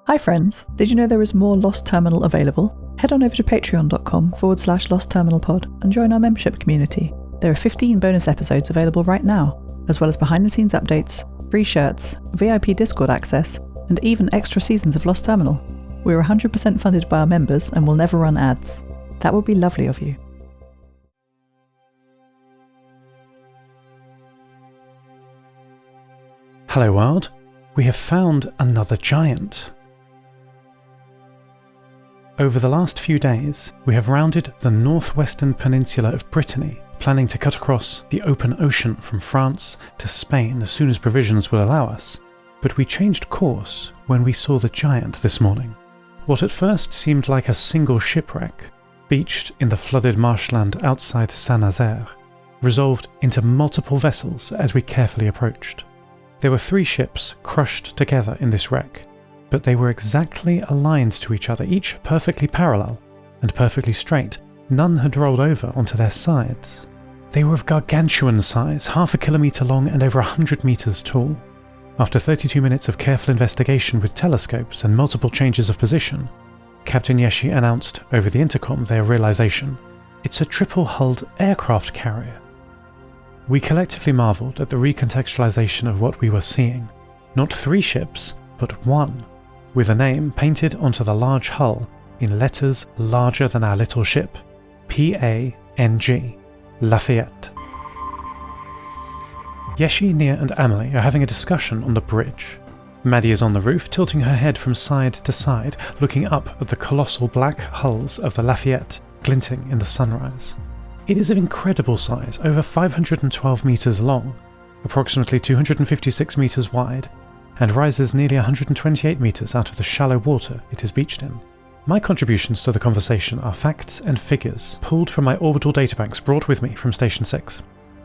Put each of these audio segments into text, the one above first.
Hi friends, did you know there is more Lost Terminal available? Head on over to patreon.com/lostterminalpod and join our membership community. There are 15 bonus episodes available right now, as well as behind-the-scenes updates, free shirts, VIP Discord access, and even extra seasons of Lost Terminal. We're 100% funded by our members and will never run ads. That would be lovely of you. Hello world, we have found another giant. Over the last few days, we have rounded the northwestern peninsula of Brittany, planning to cut across the open ocean from France to Spain as soon as provisions will allow us. But we changed course when we saw the giant this morning. What at first seemed like a single shipwreck, beached in the flooded marshland outside Saint-Nazaire, resolved into multiple vessels as we carefully approached. There were 3 ships crushed together in this wreck, but they were exactly aligned to each other, each perfectly parallel and perfectly straight. None had rolled over onto their sides. They were of gargantuan size, half a kilometre long and over 100 metres tall. After 32 minutes of careful investigation with telescopes and multiple changes of position, Captain Yeshi announced over the intercom their realisation. It's a triple-hulled aircraft carrier. We collectively marvelled at the recontextualisation of what we were seeing. Not 3 ships, but 1, with a name painted onto the large hull in letters larger than our little ship, P-A-N-G, Lafayette. Yeshi, Nia and Amelie are having a discussion on the bridge. Maddie is on the roof, tilting her head from side to side, looking up at the colossal black hulls of the Lafayette glinting in the sunrise. It is of incredible size, over 512 metres long, approximately 256 metres wide, and rises nearly 128 metres out of the shallow water it is beached in. My contributions to the conversation are facts and figures pulled from my orbital databanks brought with me from Station 6.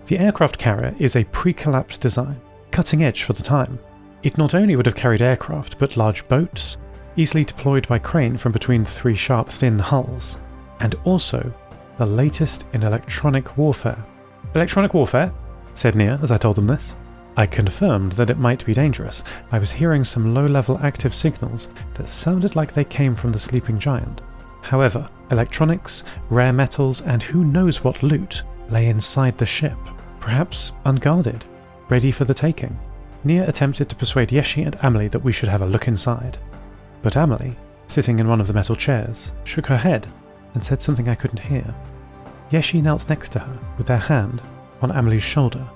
The aircraft carrier is a pre-collapse design, cutting edge for the time. It not only would have carried aircraft, but large boats, easily deployed by crane from between 3 sharp, thin hulls, and also the latest in electronic warfare. Electronic warfare? Said Nia as I told them this. I confirmed that it might be dangerous. I was hearing some low-level active signals that sounded like they came from the sleeping giant. However, electronics, rare metals, and who knows what loot lay inside the ship, perhaps unguarded, ready for the taking. Nia attempted to persuade Yeshi and Amelie that we should have a look inside. But Amelie, sitting in one of the metal chairs, shook her head and said something I couldn't hear. Yeshi knelt next to her with their hand on Amelie's shoulder.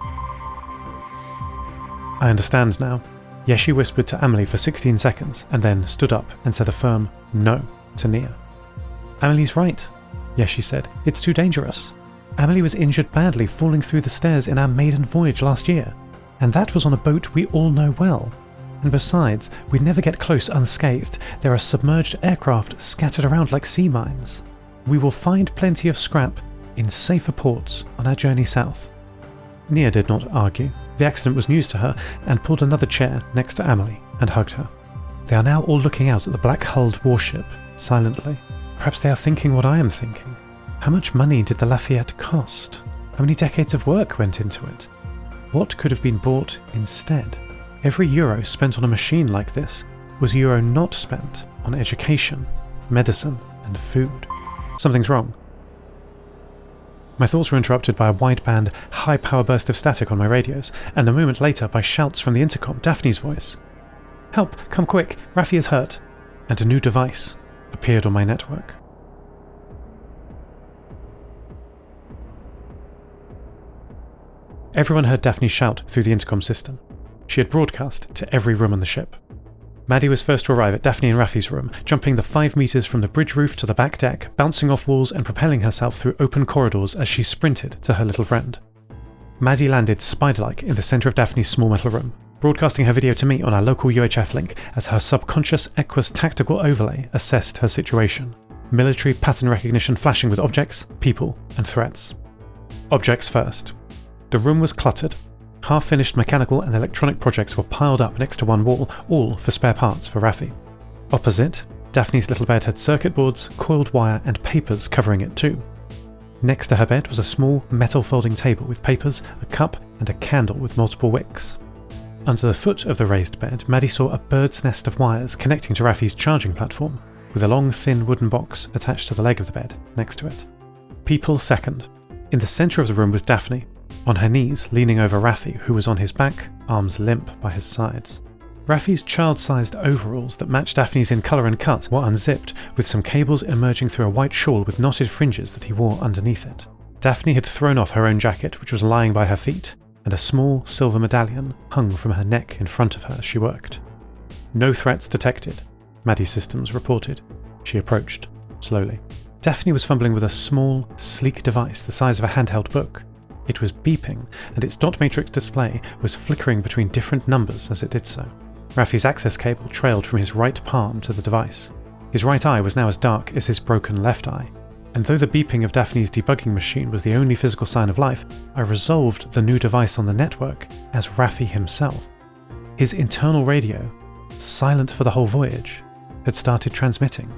I understand now. Yeshi whispered to Amelie for 16 seconds and then stood up and said a firm no to Nia. Amelie's right, Yeshi said. It's too dangerous. Amelie was injured badly falling through the stairs in our maiden voyage last year, and that was on a boat we all know well. And besides, we'd never get close unscathed. There are submerged aircraft scattered around like sea mines. We will find plenty of scrap in safer ports on our journey south. Nia did not argue. The accident was news to her and pulled another chair next to Amelie and hugged her. They are now all looking out at the black-hulled warship, silently. Perhaps they are thinking what I am thinking. How much money did the Lafayette cost? How many decades of work went into it? What could have been bought instead? Every euro spent on a machine like this was a euro not spent on education, medicine, and food. Something's wrong. My thoughts were interrupted by a wideband, high-power burst of static on my radios, and a moment later by shouts from the intercom, Daphne's voice. "Help! Come quick! Raffi is hurt!" And a new device appeared on my network. Everyone heard Daphne shout through the intercom system. She had broadcast to every room on the ship. Maddie was first to arrive at Daphne and Raffi's room, jumping the 5 metres from the bridge roof to the back deck, bouncing off walls and propelling herself through open corridors as she sprinted to her little friend. Maddie landed spider-like in the centre of Daphne's small metal room, broadcasting her video to me on our local UHF link as her subconscious Equus tactical overlay assessed her situation. Military pattern recognition flashing with objects, people, and threats. Objects first. The room was cluttered. Half-finished mechanical and electronic projects were piled up next to one wall, all for spare parts for Raffi. Opposite, Daphne's little bed had circuit boards, coiled wire, and papers covering it too. Next to her bed was a small metal folding table with papers, a cup, and a candle with multiple wicks. Under the foot of the raised bed, Maddie saw a bird's nest of wires connecting to Raffi's charging platform, with a long, thin wooden box attached to the leg of the bed next to it. People second. In the centre of the room was Daphne, on her knees, leaning over Raffi, who was on his back, arms limp by his sides. Raffi's child-sized overalls that matched Daphne's in colour and cut were unzipped, with some cables emerging through a white shawl with knotted fringes that he wore underneath it. Daphne had thrown off her own jacket, which was lying by her feet, and a small silver medallion hung from her neck in front of her as she worked. No threats detected, Maddie's systems reported. She approached, slowly. Daphne was fumbling with a small, sleek device the size of a handheld book. It was beeping, and its dot matrix display was flickering between different numbers as it did so. Raffi's access cable trailed from his right palm to the device. His right eye was now as dark as his broken left eye, and though the beeping of Daphne's debugging machine was the only physical sign of life, I resolved the new device on the network as Raffi himself. His internal radio, silent for the whole voyage, had started transmitting.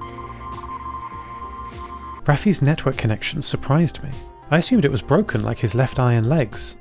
Raffi's network connection surprised me. I assumed it was broken like his left eye and legs,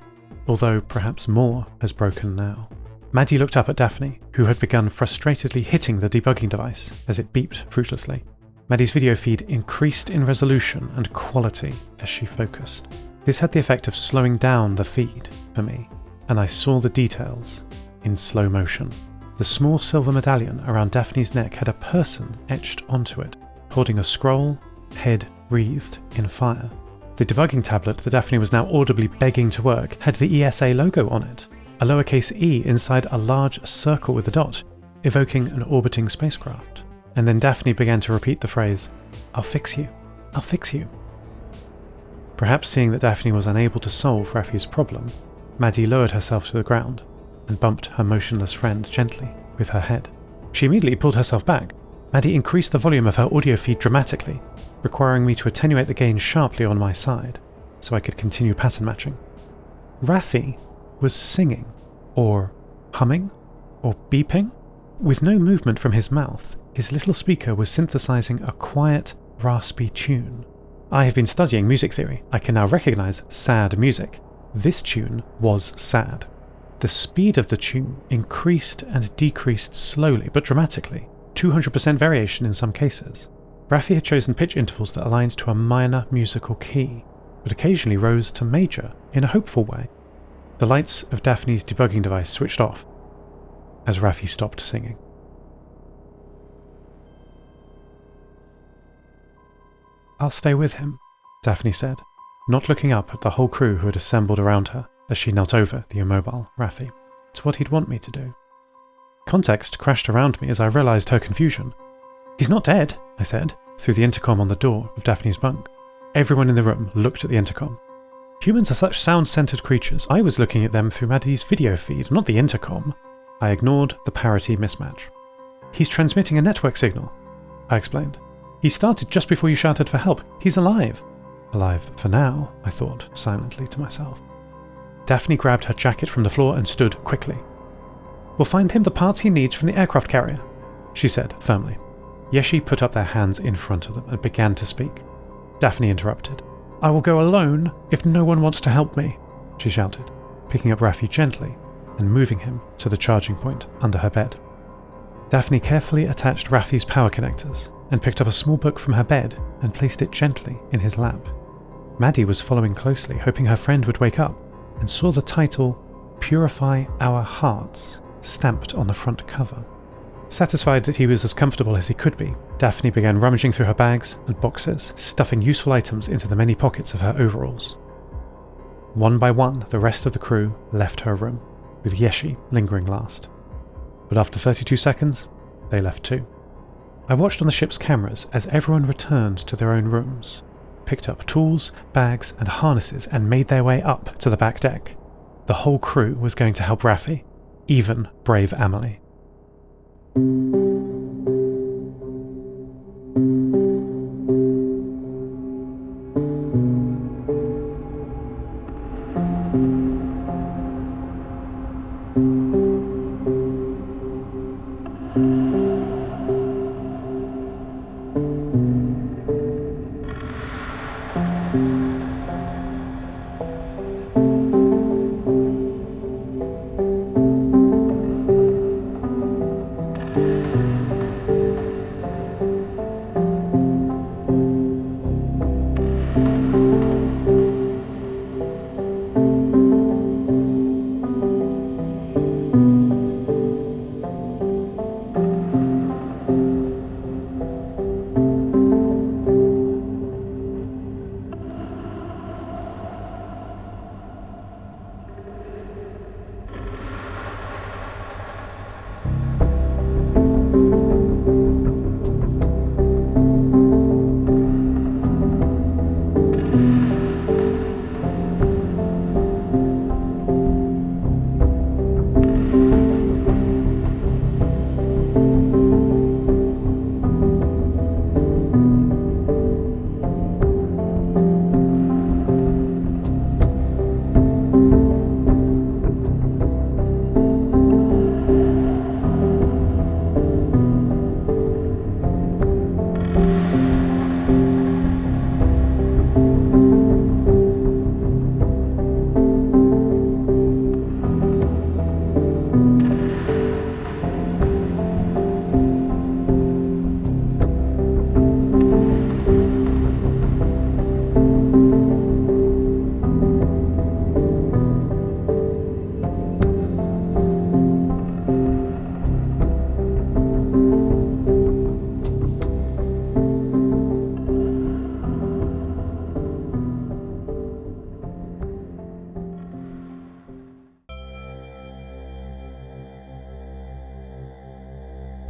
although perhaps more has broken now. Maddie looked up at Daphne, who had begun frustratedly hitting the debugging device as it beeped fruitlessly. Maddie's video feed increased in resolution and quality as she focused. This had the effect of slowing down the feed for me, and I saw the details in slow motion. The small silver medallion around Daphne's neck had a person etched onto it, holding a scroll, head wreathed in fire. The debugging tablet that Daphne was now audibly begging to work had the ESA logo on it, a lowercase e inside a large circle with a dot, evoking an orbiting spacecraft. And then Daphne began to repeat the phrase, "I'll fix you, I'll fix you." Perhaps seeing that Daphne was unable to solve Raffi's problem, Maddie lowered herself to the ground and bumped her motionless friend gently with her head. She immediately pulled herself back. Maddie increased the volume of her audio feed dramatically, requiring me to attenuate the gain sharply on my side, so I could continue pattern matching. Raffi was singing, or humming, or beeping. With no movement from his mouth, his little speaker was synthesizing a quiet, raspy tune. I have been studying music theory. I can now recognize sad music. This tune was sad. The speed of the tune increased and decreased slowly but dramatically, 200% variation in some cases. Raffi had chosen pitch intervals that aligned to a minor musical key, but occasionally rose to major in a hopeful way. The lights of Daphne's debugging device switched off as Raffi stopped singing. "I'll stay with him," Daphne said, not looking up at the whole crew who had assembled around her as she knelt over the immobile Raffi. "It's what he'd want me to do." Context crashed around me as I realised her confusion. "He's not dead," I said, through the intercom on the door of Daphne's bunk. Everyone in the room looked at the intercom. Humans are such sound-centred creatures. I was looking at them through Maddie's video feed, not the intercom. I ignored the parity mismatch. "He's transmitting a network signal," I explained. "He started just before you shouted for help. He's alive." Alive for now, I thought silently to myself. Daphne grabbed her jacket from the floor and stood quickly. "We'll find him the parts he needs from the aircraft carrier," she said firmly. Yeshi put up their hands in front of them and began to speak. Daphne interrupted. "I will go alone if no one wants to help me," she shouted, picking up Raffi gently and moving him to the charging point under her bed. Daphne carefully attached Raffi's power connectors and picked up a small book from her bed and placed it gently in his lap. Maddie was following closely, hoping her friend would wake up, and saw the title, "Purify Our Hearts," stamped on the front cover. Satisfied that he was as comfortable as he could be, Daphne began rummaging through her bags and boxes, stuffing useful items into the many pockets of her overalls. One by one, the rest of the crew left her room, with Yeshi lingering last. But after 32 seconds, they left too. I watched on the ship's cameras as everyone returned to their own rooms, picked up tools, bags, and harnesses and made their way up to the back deck. The whole crew was going to help Raffi, even brave Amelie.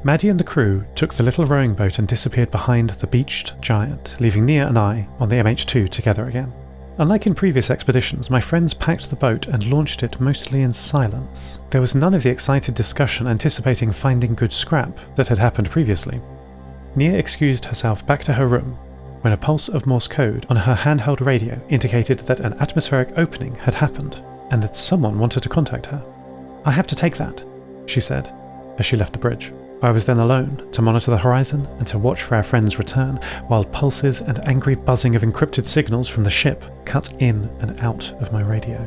Maddie and the crew took the little rowing boat and disappeared behind the beached giant, leaving Nia and I on the MH2 together again. Unlike in previous expeditions, my friends packed the boat and launched it mostly in silence. There was none of the excited discussion anticipating finding good scrap that had happened previously. Nia excused herself back to her room when a pulse of Morse code on her handheld radio indicated that an atmospheric opening had happened and that someone wanted to contact her. "I have to take that," she said as she left the bridge. I was then alone to monitor the horizon and to watch for our friend's return, while pulses and angry buzzing of encrypted signals from the ship cut in and out of my radio.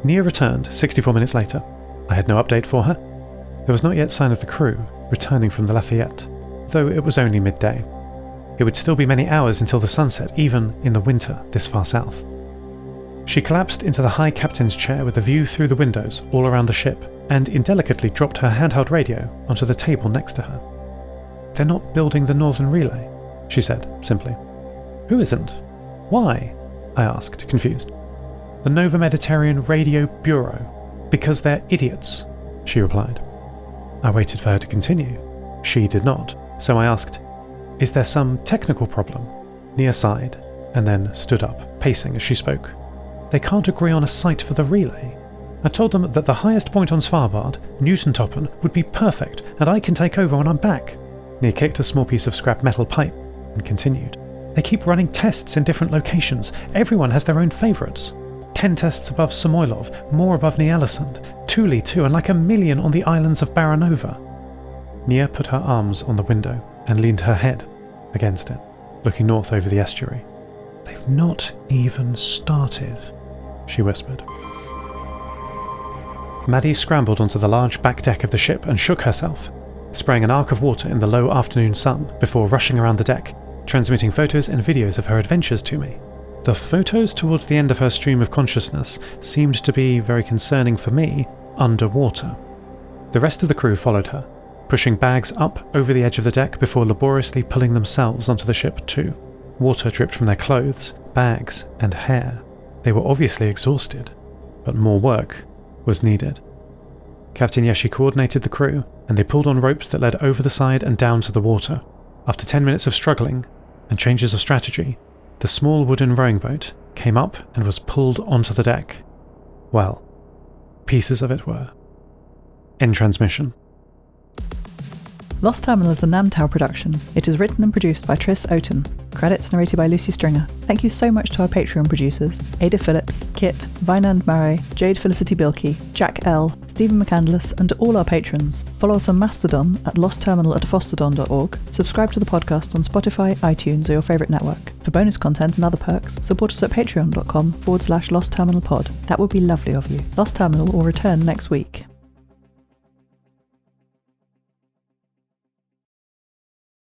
Nia returned 64 minutes later. I had no update for her. There was not yet sign of the crew returning from the Lafayette, though it was only midday. It would still be many hours until the sunset, even in the winter this far south. She collapsed into the high captain's chair with a view through the windows all around the ship, and indelicately dropped her handheld radio onto the table next to her. "They're not building the Northern Relay," she said simply. "Who isn't? Why?" I asked, confused. "The Nova Mediterranean Radio Bureau. Because they're idiots," she replied. I waited for her to continue. She did not, so I asked, "Is there some technical problem?" Nia sighed, and then stood up, pacing as she spoke. "They can't agree on a site for the relay. I told them that the highest point on Svalbard, Newtontoppen, would be perfect, and I can take over when I'm back." Nia kicked a small piece of scrap metal pipe and continued. "They keep running tests in different locations. Everyone has their own favourites. 10 tests above Samoylov, more above Ny-Ålesund, Thule too, and like 1,000,000 on the islands of Baranova." Nia put her arms on the window and leaned her head against it, looking north over the estuary. "They've not even started," she whispered. Maddie scrambled onto the large back deck of the ship and shook herself, spraying an arc of water in the low afternoon sun before rushing around the deck, transmitting photos and videos of her adventures to me. The photos towards the end of her stream of consciousness seemed to be, very concerning for me, underwater. The rest of the crew followed her, pushing bags up over the edge of the deck before laboriously pulling themselves onto the ship too. Water dripped from their clothes, bags, and hair. They were obviously exhausted, but more work was needed. Captain Yeshi coordinated the crew, and they pulled on ropes that led over the side and down to the water. After 10 minutes of struggling and changes of strategy, the small wooden rowing boat came up and was pulled onto the deck. Well, pieces of it were. End transmission. Lost Terminal is a Namtao production. It is written and produced by Tris Oaten. Credits narrated by Lucy Stringer. Thank you so much to our Patreon producers, Ada Phillips, Kit, Wynand Marais, Jade, Felicity, Bilkey, Jack L, Stephen McCandless, and all our patrons. Follow us on Mastodon at lostterminal@fostodon.org. Subscribe to the podcast on Spotify, iTunes, or your favourite network. For bonus content and other perks, support us at patreon.com/lostterminalpod. That would be lovely of you. Lost Terminal will return next week.